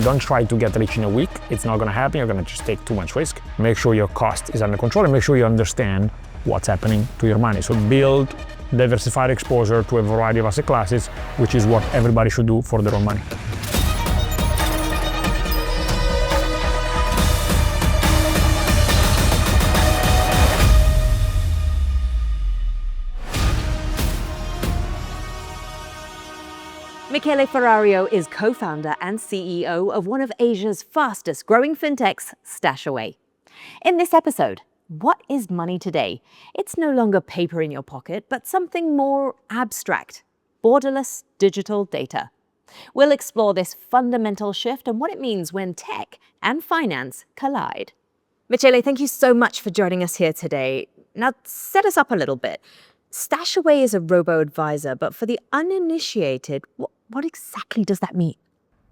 Don't try to get rich in a week. It's not gonna happen. You're gonna just take too much risk. Make sure your cost is under control and make sure you understand what's happening to your money. So build diversified exposure to a variety of asset classes, which is what everybody should do for their own money. Michele Ferrario is co-founder and CEO of one of Asia's fastest growing fintechs, StashAway. In this episode, what is money today? It's no longer paper in your pocket, but something more abstract, borderless digital data. We'll explore this fundamental shift and what it means when tech and finance collide. Michele, thank you so much for joining us here today. Now, set us up a little bit. StashAway is a robo-advisor, but for the uninitiated, what exactly does that mean?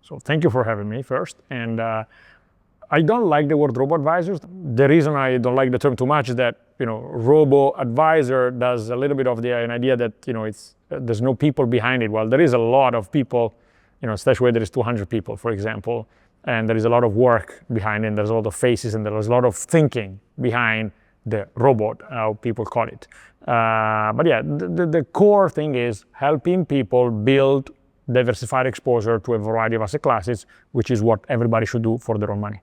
So thank you for having me first. And I don't like the word robo-advisors. The reason I don't like the term too much is that, robo-advisor does a little bit of an idea that, there's no people behind it. Well, there is a lot of people, StashAway there is 200 people, for example, and there is a lot of work behind it, and there's a lot of faces, and there's a lot of thinking behind the robot, how people call it. But yeah, the core thing is helping people build diversified exposure to a variety of asset classes, which is what everybody should do for their own money.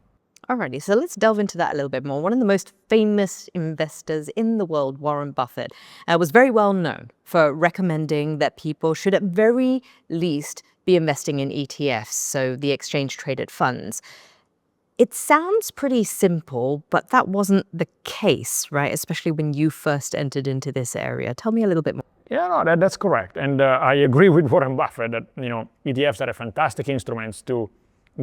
Alrighty, so let's delve into that a little bit more. One of the most famous investors in the world, Warren Buffett, was very well known for recommending that people should at very least be investing in ETFs, so the exchange-traded funds. It sounds pretty simple, but that wasn't the case, right? Especially when you first entered into this area. Tell me a little bit more. Yeah, no, that's correct. And I agree with Warren Buffett that, ETFs are fantastic instruments to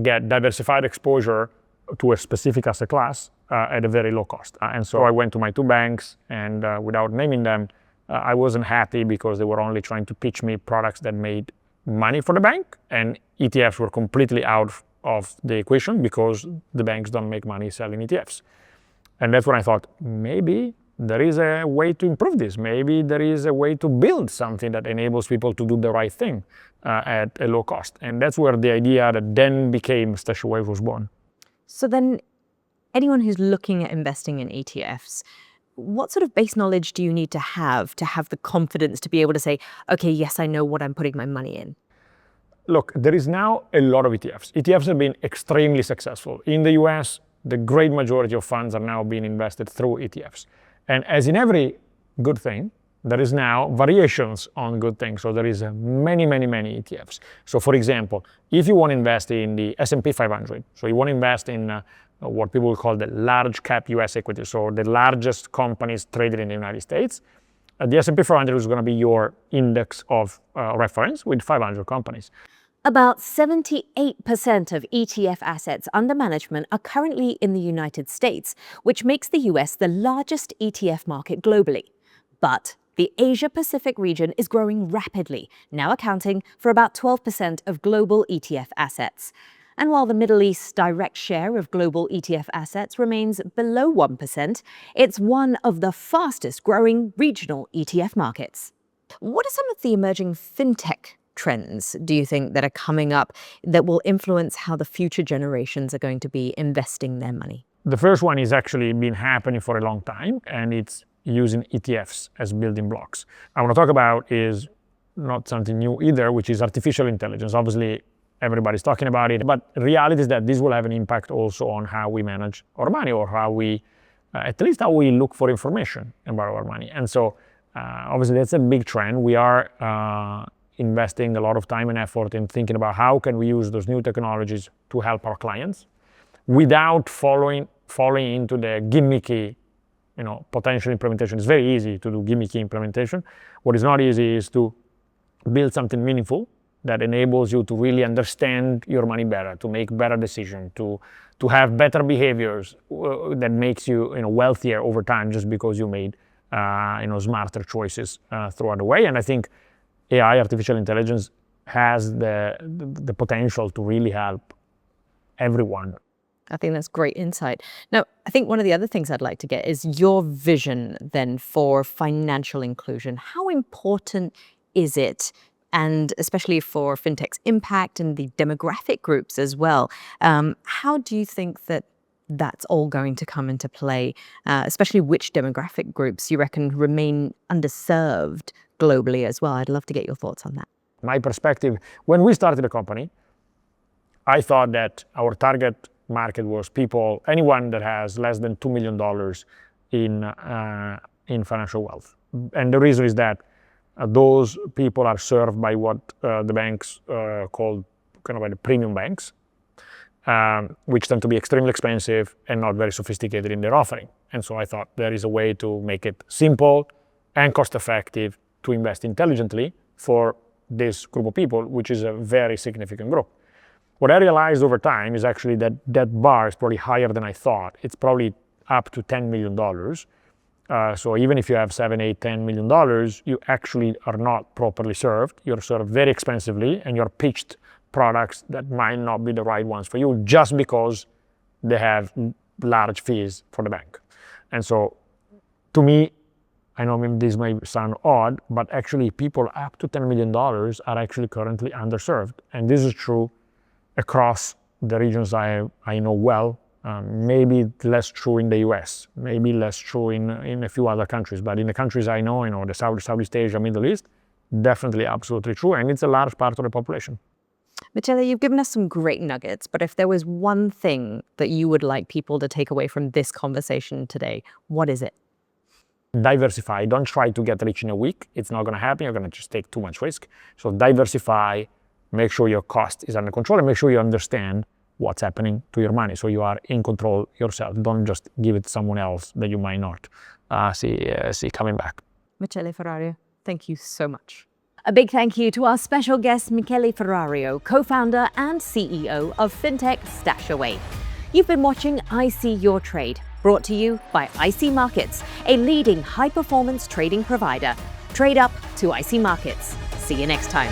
get diversified exposure to a specific asset class at a very low cost. And so I went to my two banks and without naming them, I wasn't happy because they were only trying to pitch me products that made money for the bank, and ETFs were completely out of the equation because the banks don't make money selling ETFs. And that's when I thought, maybe there is a way to improve this. Maybe there is a way to build something that enables people to do the right thing at a low cost. And that's where the idea that then became StashAway was born. So then anyone who's looking at investing in ETFs, what sort of base knowledge do you need to have the confidence to be able to say, okay, yes, I know what I'm putting my money in? Look, there is now a lot of ETFs. ETFs have been extremely successful. In the US, the great majority of funds are now being invested through ETFs. And as in every good thing, there is now variations on good things. So there is many ETFs. So for example, if you want to invest in the S&P 500, so you want to invest in what people call the large cap US equities, so the largest companies traded in the United States, the S&P 500 is going to be your index of reference with 500 companies. About 78% of ETF assets under management are currently in the United States, which makes the US the largest ETF market globally. But the Asia-Pacific region is growing rapidly, now accounting for about 12% of global ETF assets. And while the Middle East's direct share of global ETF assets remains below 1%, it's one of the fastest growing regional ETF markets. What are some of the emerging fintech trends, do you think, that are coming up that will influence how the future generations are going to be investing their money? The first one is actually been happening for a long time, and it's using ETFs as building blocks. I want to talk about is not something new either, which is artificial intelligence. Obviously, everybody's talking about it, but reality is that this will have an impact also on how we manage our money, or how we, at least how we look for information about our money. And so, obviously, that's a big trend. We are investing a lot of time and effort in thinking about how can we use those new technologies to help our clients without falling into the gimmicky, potential implementation. It's very easy to do gimmicky implementation. What is not easy is to build something meaningful that enables you to really understand your money better, to make better decisions, to have better behaviors that makes you, wealthier over time just because you made smarter choices throughout the way. And I think AI, artificial intelligence, has the potential to really help everyone. I think that's great insight. Now, I think one of the other things I'd like to get is your vision then for financial inclusion. How important is it and especially for fintech's impact and the demographic groups as well. How do you think that that's all going to come into play, especially which demographic groups you reckon remain underserved globally as well? I'd love to get your thoughts on that. My perspective, when we started the company, I thought that our target market was people, anyone that has less than $2 million in financial wealth. And the reason is that those people are served by what the banks call kind of like the premium banks, which tend to be extremely expensive and not very sophisticated in their offering. And so I thought there is a way to make it simple and cost effective to invest intelligently for this group of people, which is a very significant group. What I realized over time is actually that that bar is probably higher than I thought. It's probably up to $10 million. So even if you have $7, $8, $10 million, you actually are not properly served. You're served very expensively, and you're pitched products that might not be the right ones for you just because they have large fees for the bank. And so to me, I know this might sound odd, but actually people up to $10 million are actually currently underserved. And this is true across the regions I know well. Maybe less true in the US, maybe less true in a few other countries, but in the countries I know, the Southeast Asia, Middle East, definitely absolutely true, and it's a large part of the population. Michele, you've given us some great nuggets, but if there was one thing that you would like people to take away from this conversation today, what is it? Diversify. Don't try to get rich in a week. It's not going to happen. You're going to just take too much risk. So diversify, make sure your cost is under control, and make sure you understand what's happening to your money, so you are in control yourself. Don't just give it to someone else that you might not see coming back. Michele Ferrario, thank you so much. A big thank you to our special guest, Michele Ferrario, co-founder and CEO of Fintech StashAway. You've been watching I See Your Trade, brought to you by IC Markets, a leading high-performance trading provider. Trade up to IC Markets. See you next time.